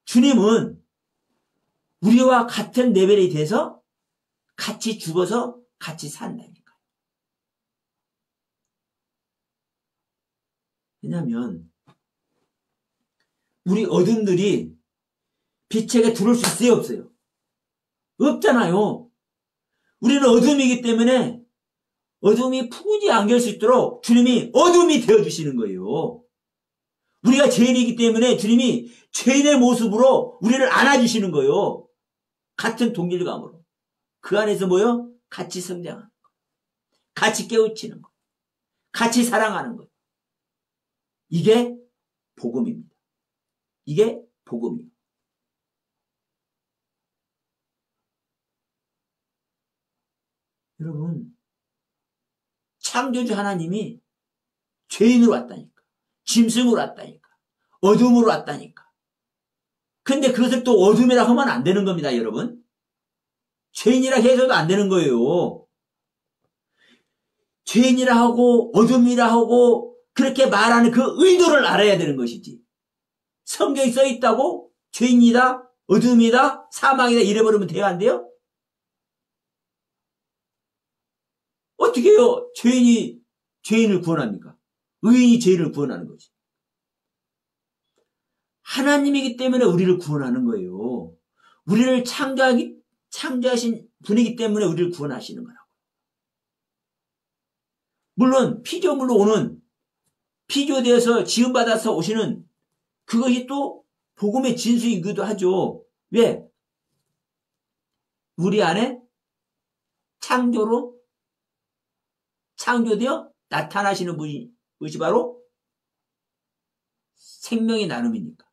주님은 우리와 같은 레벨이 돼서 같이 죽어서 같이 산다니까. 왜냐하면 우리 어둠들이 빛에게 들어올 수 있어요, 없어요? 없잖아요. 우리는 어둠이기 때문에 어둠이 푸근히 안길 수 있도록 주님이 어둠이 되어주시는 거예요. 우리가 죄인이기 때문에 주님이 죄인의 모습으로 우리를 안아주시는 거예요. 같은 동질감으로. 그 안에서 뭐요? 같이 성장하는 거. 같이 깨우치는 거. 같이 사랑하는 거. 이게 복음입니다. 이게 복음이에요. 여러분, 창조주 하나님이 죄인으로 왔다니까. 짐승으로 왔다니까. 어둠으로 왔다니까. 근데 그것을 또 어둠이라고 하면 안 되는 겁니다, 여러분. 죄인이라 해서도 안 되는 거예요. 죄인이라 하고 어둠이라 하고 그렇게 말하는 그 의도를 알아야 되는 것이지. 성경에 써 있다고 죄인이다, 어둠이다, 사망이다 이래버리면 돼야 안 돼요? 어떻게 해요? 죄인이 죄인을 구원합니까? 의인이 죄인을 구원하는 거지. 하나님이기 때문에 우리를 구원하는 거예요. 우리를 창조하신 분이기 때문에 우리를 구원하시는 거라고. 물론 피조물로 오는, 피조되어서 지음받아서 오시는 그것이 또 복음의 진수이기도 하죠. 왜? 우리 안에 창조되어 나타나시는 것이 바로 생명의 나눔이니까.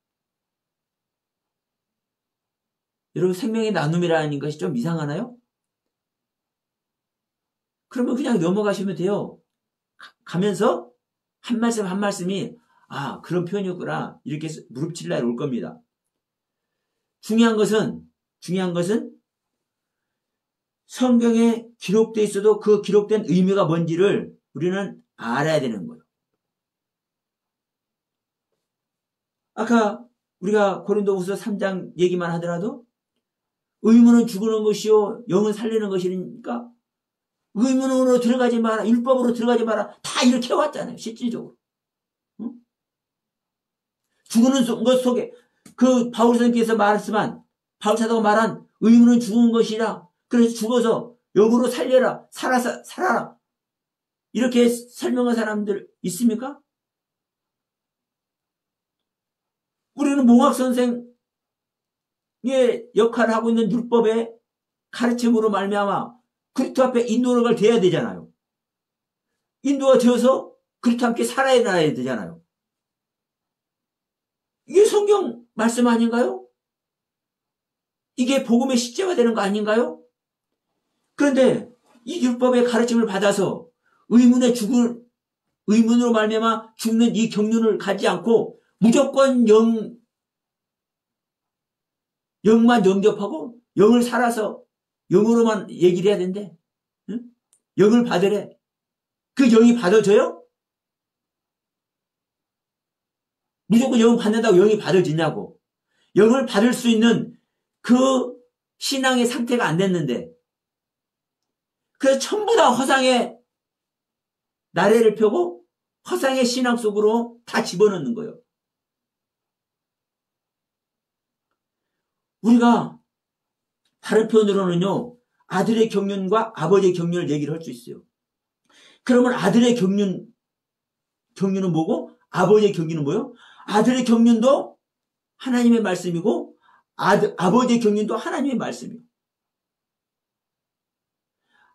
여러분, 생명의 나눔이라는 것이 좀 이상하나요? 그러면 그냥 넘어가시면 돼요. 가면서 한 말씀 한 말씀이 아, 그런 표현이었구나 이렇게 무릎칠 날이 올 겁니다. 중요한 것은 성경에 기록되어 있어도 그 기록된 의미가 뭔지를 우리는 알아야 되는 거예요. 아까 우리가 고린도후서 3장 얘기만 하더라도 의문은 죽는 것이요 영은 살리는 것이니까 의문으로 들어가지 마라, 율법으로 들어가지 마라, 다 이렇게 왔잖아요. 실질적으로. 응? 죽는 것 속에 그 바울 선생님께서 말씀한, 바울 사도가 말한 의문은 죽은 것이라, 그래서 죽어서 영으로 살려라, 살아라 이렇게 설명한 사람들 있습니까? 우리는 몽학 선생의 역할을 하고 있는 율법의 가르침으로 말미암아 그리스도 앞에 인도가 돼야 되잖아요. 인도가 되어서 그리스도 함께 살아야 되잖아요. 이게 성경 말씀 아닌가요? 이게 복음의 실제가 되는 거 아닌가요? 그런데 이 율법의 가르침을 받아서 의문으로 말미암아 죽는 이 경륜을 가지 않고 무조건 영만 영접하고 영을 살아서 영으로만 얘기를 해야 된대. 응? 영을 받으래. 그 영이 받아져요? 무조건 영을 받는다고 영이 받아지냐고. 영을 받을 수 있는 그 신앙의 상태가 안 됐는데, 그래서 전부 다 허상의 나래를 펴고 허상의 신앙 속으로 다 집어넣는 거예요. 우리가 다른 표현으로는요, 아들의 경륜과 아버지의 경륜을 얘기를 할 수 있어요. 그러면 아들의 경륜은 뭐고 아버지의 경륜은 뭐예요? 아들의 경륜도 하나님의 말씀이고 아버지의 경륜도 하나님의 말씀이에요.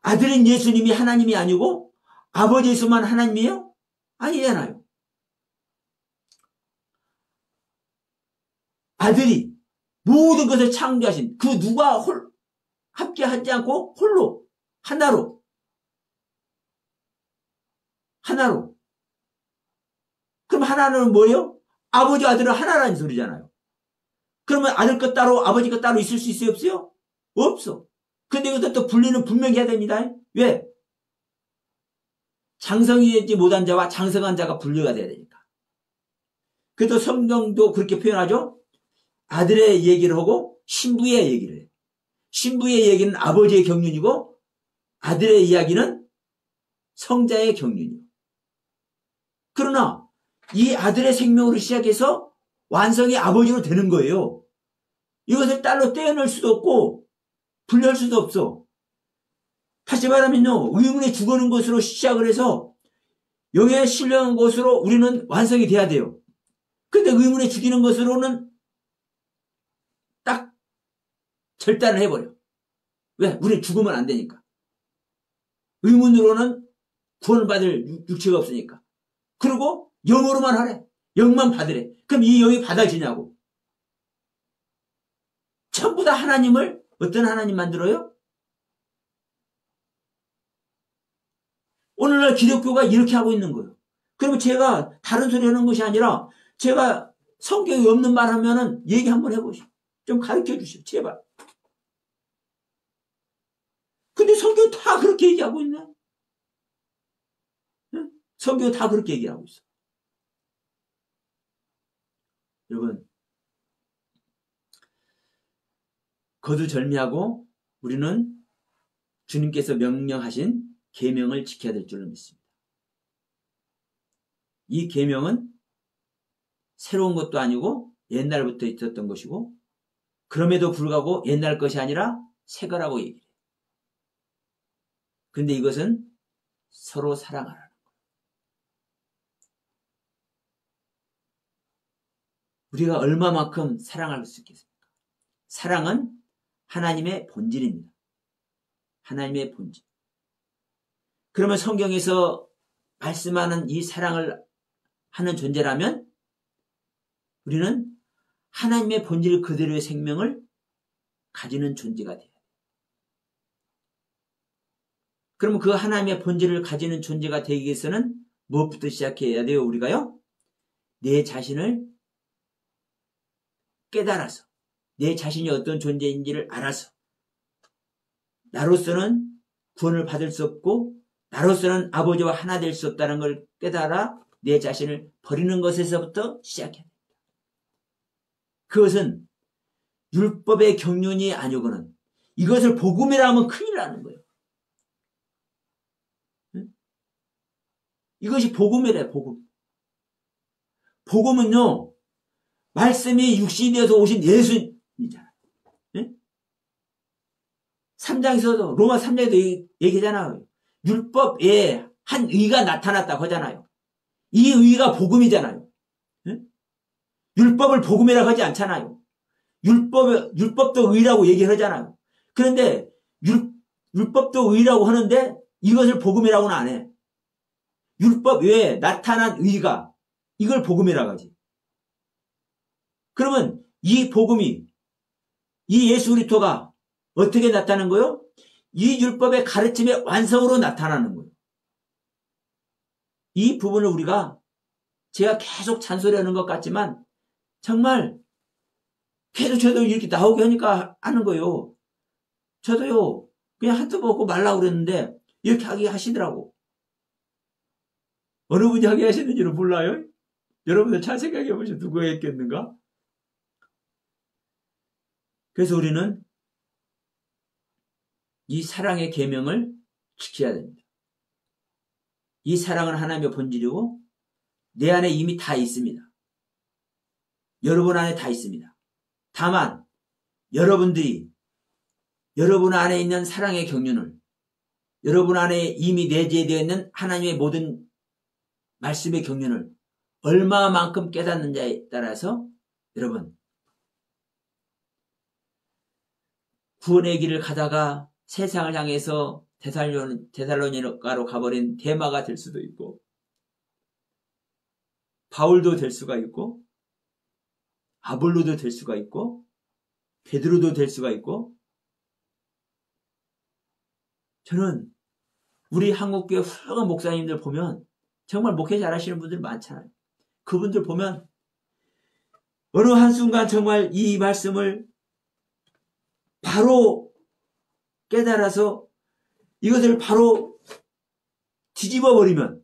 아들은 예수님이 하나님이 아니고 아버지 예수만 하나님이에요? 아니잖아요. 아들이 모든 것을 창조하신 그 누가 함께 하지 않고 홀로 하나로 그럼 하나는 뭐예요? 아버지 아들은 하나라는 소리잖아요. 그러면 아들 것 따로 아버지 것 따로 있을 수 있어요? 없어요? 없어. 근데 이것도 또 분리는 분명히 해야 됩니다. 왜? 장성이 되지 못한 자와 장성한 자가 분리가 돼야 되니까. 그래도 성경도 그렇게 표현하죠. 아들의 얘기를 하고 신부의 얘기를 해요. 신부의 얘기는 아버지의 경륜이고 아들의 이야기는 성자의 경륜이에요. 그러나 이 아들의 생명으로 시작해서 완성이 아버지로 되는 거예요. 이것을 딸로 떼어낼 수도 없고 분리할 수도 없어. 다시 말하면요, 의문에 죽어는 것으로 시작을 해서 영에 신령한 것으로 우리는 완성이 돼야 돼요. 근데 의문에 죽이는 것으로는 딱 절단을 해버려. 왜? 우리는 죽으면 안 되니까. 의문으로는 구원을 받을 육체가 없으니까. 그리고 영으로만 하래. 영만 받으래. 그럼 이 영이 받아지냐고. 전부 다 하나님을 어떤 하나님 만들어요? 오늘날 기독교가 이렇게 하고 있는 거예요. 그러면 제가 다른 소리 하는 것이 아니라 제가 성경이 없는 말 하면은 얘기 한번 해보시오. 좀 가르쳐 주시오. 제발. 근데 성경 다 그렇게 얘기하고 있네. 응? 성경 다 그렇게 얘기하고 있어. 여러분, 거두절미하고 우리는 주님께서 명령하신 계명을 지켜야 될 줄로 믿습니다. 이 계명은 새로운 것도 아니고 옛날부터 있었던 것이고 그럼에도 불구하고 옛날 것이 아니라 새 거라고 얘기해요. 그런데 이것은 서로 사랑하라는 거예요. 우리가 얼마만큼 사랑할 수 있겠습니까? 사랑은 하나님의 본질입니다. 하나님의 본질. 그러면 성경에서 말씀하는 이 사랑을 하는 존재라면 우리는 하나님의 본질 그대로의 생명을 가지는 존재가 돼요. 그러면 그 하나님의 본질을 가지는 존재가 되기 위해서는 무엇부터 시작해야 돼요? 우리가요? 내 자신을 깨달아서 내 자신이 어떤 존재인지를 알아서 나로서는 구원을 받을 수 없고 나로서는 아버지와 하나 될 수 없다는 걸 깨달아 내 자신을 버리는 것에서부터 시작해야 됩니다. 그것은 율법의 경륜이 아니고는 이것을 복음이라 하면 큰일 나는 거예요. 응? 이것이 복음이래, 복음. 복음은요, 말씀이 육신이 되어서 오신 예수님이잖아요. 응? 3장에서도, 로마 3장에도 얘기하잖아요. 율법에 한 의가 나타났다고 하잖아요. 이 의가 복음이잖아요. 응? 율법을 복음이라고 하지 않잖아요. 율법도 의라고 얘기를 하잖아요. 그런데 율법도 의라고 하는데 이것을 복음이라고는 안 해. 율법 외에 나타난 의가 이걸 복음이라고 하지. 그러면 이 복음이, 이 예수 그리스도가 어떻게 나타나는 거요? 이 율법의 가르침의 완성으로 나타나는 거예요. 이 부분을 우리가, 제가 계속 잔소리하는 것 같지만 정말 계속 저도 이렇게 나오게 하니까 하는 거예요. 저도요, 그냥 한두 먹고 말라고 그랬는데 이렇게 하게 하시더라고. 어느 분이 하게 하시는지는 몰라요. 여러분들 잘 생각해 보시죠. 누가 했겠는가? 그래서 우리는 이 사랑의 계명을 지켜야 됩니다. 이 사랑은 하나님의 본질이고 내 안에 이미 다 있습니다. 여러분 안에 다 있습니다. 다만 여러분들이 여러분 안에 있는 사랑의 경륜을, 여러분 안에 이미 내재되어 있는 하나님의 모든 말씀의 경륜을 얼마만큼 깨닫는지에 따라서 여러분, 구원의 길을 가다가 세상을 향해서 데살로니가로 가버린 데마가 될 수도 있고, 바울도 될 수가 있고, 아볼로도 될 수가 있고, 베드로도 될 수가 있고. 저는 우리 한국교회 훌륭한 목사님들 보면 정말 목회 잘하시는 분들 많잖아요. 그분들 보면 어느 한순간 정말 이 말씀을 바로 깨달아서 이것을 바로 뒤집어 버리면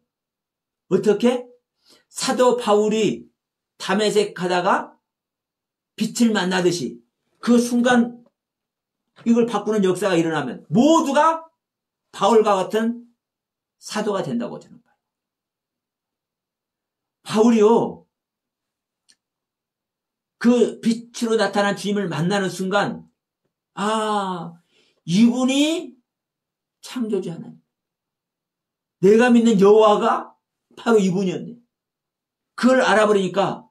어떻게? 사도 바울이 다메섹 가다가 빛을 만나듯이 그 순간 이걸 바꾸는 역사가 일어나면 모두가 바울과 같은 사도가 된다고 저는 봐요. 바울이요, 그 빛으로 나타난 주님을 만나는 순간, 아, 이분이 창조주 하나님, 내가 믿는 여호와가 바로 이분이었네. 그걸 알아버리니까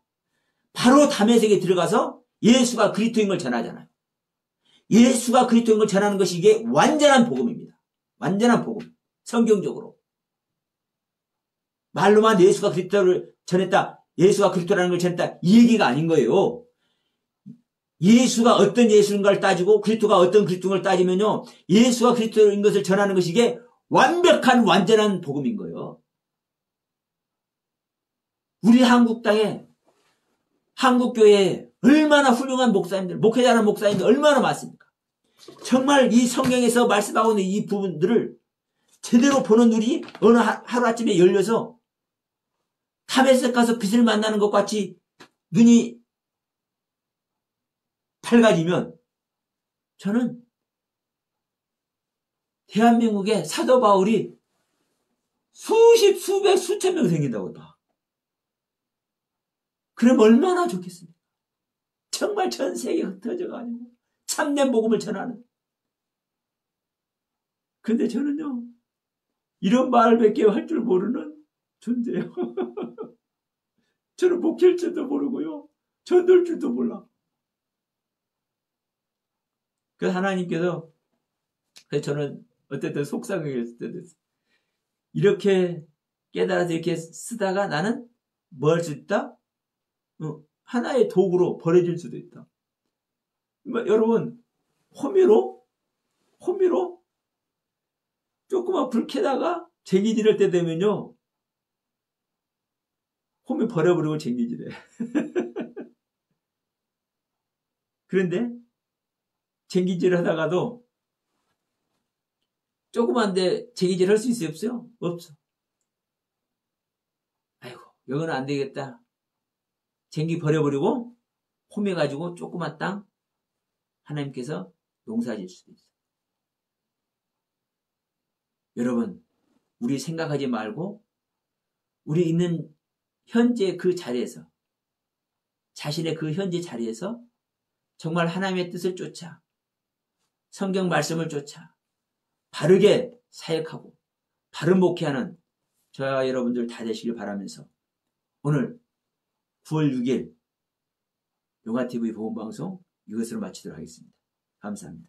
바로 다메섹에 들어가서 예수가 그리스도인 걸 전하잖아요. 예수가 그리스도인 걸 전하는 것이 이게 완전한 복음입니다. 완전한 복음. 성경적으로. 말로만 예수가 그리스도를 전했다, 예수가 그리스도라는 걸 전했다, 이 얘기가 아닌 거예요. 예수가 어떤 예수인가를 따지고 그리스도가 어떤 그리스도인 걸 따지면요, 예수가 그리스도인 것을 전하는 것이 이게 완벽한 완전한 복음인 거예요. 우리 한국 땅에, 한국교회에 얼마나 훌륭한 목사님들, 목회 잘하는 목사님들 얼마나 많습니까? 정말 이 성경에서 말씀하고 있는 이 부분들을 제대로 보는 눈이 어느 하루아침에 열려서 다메섹 가서 빛을 만나는 것 같이 눈이 밝아지면 저는 대한민국의 사도 바울이 수십, 수백, 수천 명 생긴다고 봐. 그럼 얼마나 좋겠습니까? 정말 전 세계에 흩어져가지고 참된 복음을 전하는. 근데 저는요, 이런 말밖에 할 줄 모르는 존재예요. 저는 목회할 줄도 모르고요, 전도할 줄도 몰라. 그래서 하나님께서, 그래서 저는 어쨌든 속상했을 때도 있어요. 이렇게 깨달아서 이렇게 쓰다가 나는 뭐 할 수 있다? 하나의 도구로 버려질 수도 있다. 여러분, 호미로 조그만 불 켜다가 쟁기질할 때 되면요, 호미 버려버리고 쟁기질해. 그런데 쟁기질 하다가도 조그만데 쟁기질 할 수 있어요, 없어요? 없어. 아이고, 이거는 안 되겠다. 쟁기 버려버리고 호미 가지고 조그만 땅 하나님께서 농사질 수도 있어요. 여러분, 우리 생각하지 말고 우리 있는 현재 그 자리에서, 자신의 그 현재 자리에서 정말 하나님의 뜻을 쫓아, 성경 말씀을 쫓아 바르게 사역하고 바른 목회하는 저와 여러분들 다 되시길 바라면서 오늘 9월 6일 용화TV 보험방송 이것으로 마치도록 하겠습니다. 감사합니다.